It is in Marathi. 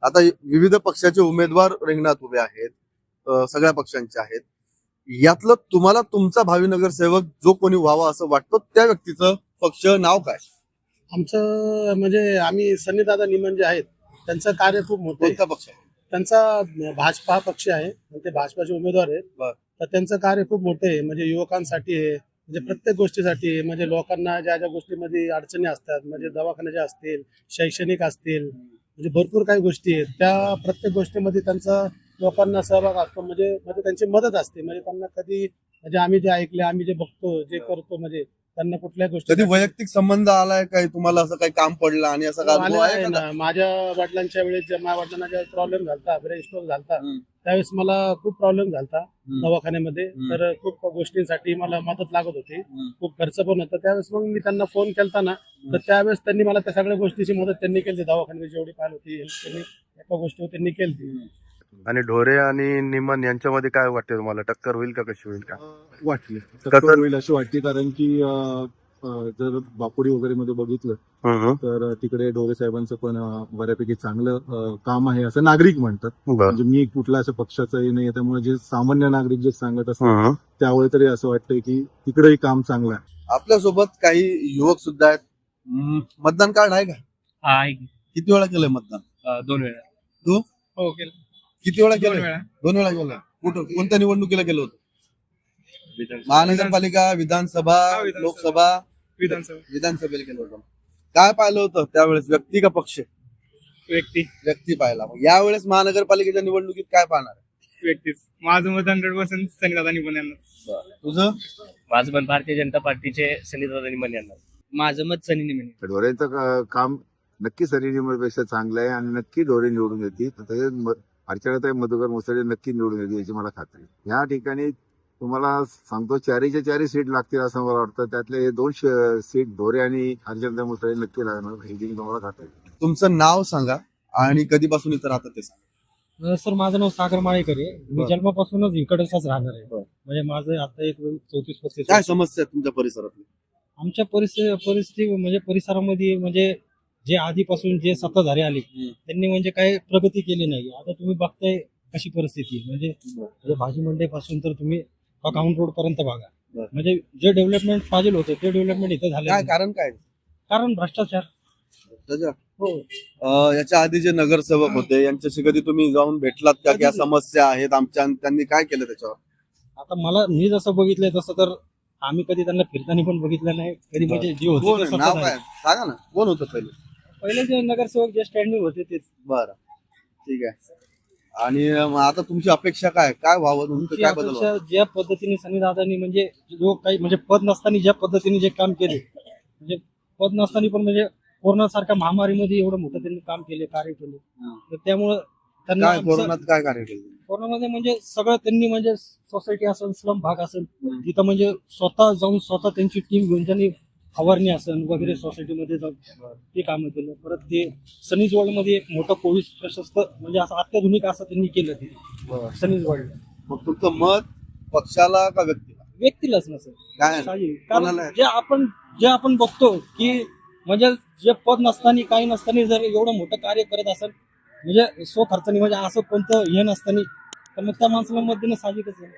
आता विविध पक्षाचे उमेदवार रिंगणात उभे आहेत, सगळ्या पक्षांचे आहेत. यातलं तुम्हाला तुमचा भावी नगरसेवक जो कोणी व्हावा असं वाटतं त्या व्यक्तीचं पक्ष नाव काय? आमचं म्हणजे आम्ही सन्नीदादा निमन जे आहेत त्यांचं कार्य खूप मोठं आहे. कोणता पक्ष? त्यांचा भाजपा हा पक्ष आहे, ते भाजपाचे उमेदवार आहेत. बरं. तर त्यांचं कार्य खूप मोठं आहे, म्हणजे युवकांसाठी आहे, म्हणजे प्रत्येक गोष्टीसाठी आहे. म्हणजे लोकांना ज्या ज्या गोष्टीमध्ये अडचणी असतात, म्हणजे दवाखाने जे असतील, शैक्षणिक असतील, म्हणजे भरपूर काही गोष्टी आहेत, त्या प्रत्येक गोष्टीमध्ये त्यांचा लोकांना सहभाग असतो. म्हणजे त्यांची मदत असते. म्हणजे त्यांना कधी म्हणजे आम्ही जे ऐकले, आम्ही जे बघतो, जे करतो, म्हणजे त्यांना कुठल्या गोष्टी कधी वैयक्तिक संबंध आलाय काय तुम्हाला? असं काही काम पडलं आणि असं काय अनुभव आहे का? ना. माझ्या वडिलांच्या वेळेस माझ्या वडिलांना जेव्हा प्रॉब्लेम झाला, ब्रेन स्ट्रोक झाला, त्यावेळेस मला खूप प्रॉब्लेम झाला दवाखान्यामध्ये. तर खूप गोष्टींसाठी मला मदत लागत होती, खूप खर्च पण होता. त्यावेळेस मग मी त्यांना फोन केलता ना, तर त्यावेळेस त्यांनी मला त्या सगळ्या गोष्टीची मदत त्यांनी केली. दवाखान्याची जेवढी पाहिली होती त्यांनी एका गोष्टीवर त्यांनी केली. आणि ढोरे आणि निमन यांच्यामध्ये काय वाटते तुम्हाला? टक्कर होईल का कशी होईल का? वाटली टक्कर होईल अशी वाटते, कारण की जर बापुडी वगैरे मध्ये बघितलं तर तिकडे ढोरे साहेबांचं पण बऱ्यापैकी चांगलं काम आहे असं नागरिक म्हणतात. म्हणजे मी कुठल्या असं पक्षाचंही नाही, त्यामुळे जे सामान्य नागरिक जे सांगत असतात त्यावेळी तरी असं वाटतंय की तिकडेही काम चांगलं आहे. आपल्यासोबत काही युवक सुद्धा आहेत. मतदान कार्ड आहे का? आहे की. किती वेळा केलंय मतदान? 2 वेळा. तू हो केलं. किती वेळा 2 केलं? वेळा. 2 वेळा केलं. कुठं कोणत्या निवडणुकीला गेलो होतो? महानगरपालिका, विधानसभा, विधानसभा. लोकसभा? विधानसभा. विधानसभेला गेलो होतो. काय पाहिलं होतं त्यावेळेस? व्यक्ती का पक्ष? व्यक्ती पाहिला. मग यावेळेस महानगरपालिकेच्या निवडणुकीत काय पाहणार? व्यक्तीच. माझं मत 100% सनीदादा निमन यांना. तुझं? माझं पण भारतीय जनता पार्टीचे सनीदादा निमन यांना. माझं मत सनी निमन. ढोरेंचं काम नक्की सनी निमनपेक्षा चांगलं आहे आणि नक्की ढोरे निवडून येतील. अर्चनाताई मधुकर मुसळे नक्की निवडून येतील याची मला खात्री आहे. या ठिकाणी तुम्हाला सांगतो 4च्या 4 सीट लागतील असं मला वाटतं. त्यातले हे 2 सीट ढोरे आणि अर्चनाताई मुसळे नक्की लागणार ही तुम्हाला खात्री आहे. तुमचं नाव सांगा आणि कधीपासून इथं राहतात ते सांगा. सर, माझं नाव सागर माळेकर आहे. मी बरं. जन्मापासूनच इकडेच राहणार आहे. बरं. म्हणजे माझं आता एक 34-35 काय समस्या आहेत तुमच्या परिसरातली? आमच्या परिस्थिती म्हणजे परिसरामध्ये म्हणजे जे आधीपासून जे सत्ताधारी आले त्यांनी म्हणजे काही प्रगती केली नाही. आता तुम्ही बघताय कशी परिस्थिती म्हणजे भाजी मंडईपासून तर तुम्ही काउंट रोड पर्यंत बघा. म्हणजे जे डेव्हलपमेंट पाहिजे होतं ते डेव्हलपमेंट इथं झालं. काय कारण? काय कारण भ्रष्टाचार. हो. याच्या आधी जे नगरसेवक होते यांच्याशी कधी तुम्ही जाऊन भेटलात का? की या समस्या आहेत आमच्या, त्यांनी काय केलं त्याच्यावर? आता मी जसं बघितलंय तसं तर आम्ही कधी त्यांना फिरताना पण बघितलं नाही कधी. म्हणजे जे कोण होते आहे? ते नाव सत्ताधारी. काय? सांगा ना, कोण होतं पहिले जे नगरसेवक जे स्टँडिंग होते तेच. बरं, ठीक आहे. आणि मग आता तुमची अपेक्षा काय? काय व्हावं? तुमचं काय बदल व्हावं? ज्या पद्धतीने सनीदादांनी म्हणजे जो काही म्हणजे पद नसताना ज्या पद्धतीने जे काम केले, म्हणजे पद नसताना पण म्हणजे कोरोना सारख्या महामारीमध्ये एवढं मोठं त्यांनी काम केले, कार्य केले. तर त्यामुळं त्यांना काय कोरोनात काय कार्य केलं? कोरोनामध्ये म्हणजे सगळं त्यांनी म्हणजे सोसायटी असेल, स्लम भाग असेल, तिथं म्हणजे स्वतः जाऊन स्वतः त्यांची टीम घेऊन त्यांनी फवारणी असेल वगैरे सोसायटीमध्ये जाऊन ते कामं केलं. परत ते सनीज वर्ल्डमध्ये एक मोठं पोलीस प्रशस्त म्हणजे असं अत्याधुनिक असं त्यांनी केलं ते सनीज वर्ल्ड. मग तुमचं मत पक्षाला का व्यक्तीला? व्यक्तीलाच नसेल काय? कारण कोणाला? जे आपण बघतो की म्हणजे जे पद नसताना काही नसताना जर एवढं मोठं कार्य करत असेल म्हणजे स्वखर्चाने म्हणजे असं कोणतं हे नसताना, तर मग त्या माणसाला मत देणं साहजिकच आहे.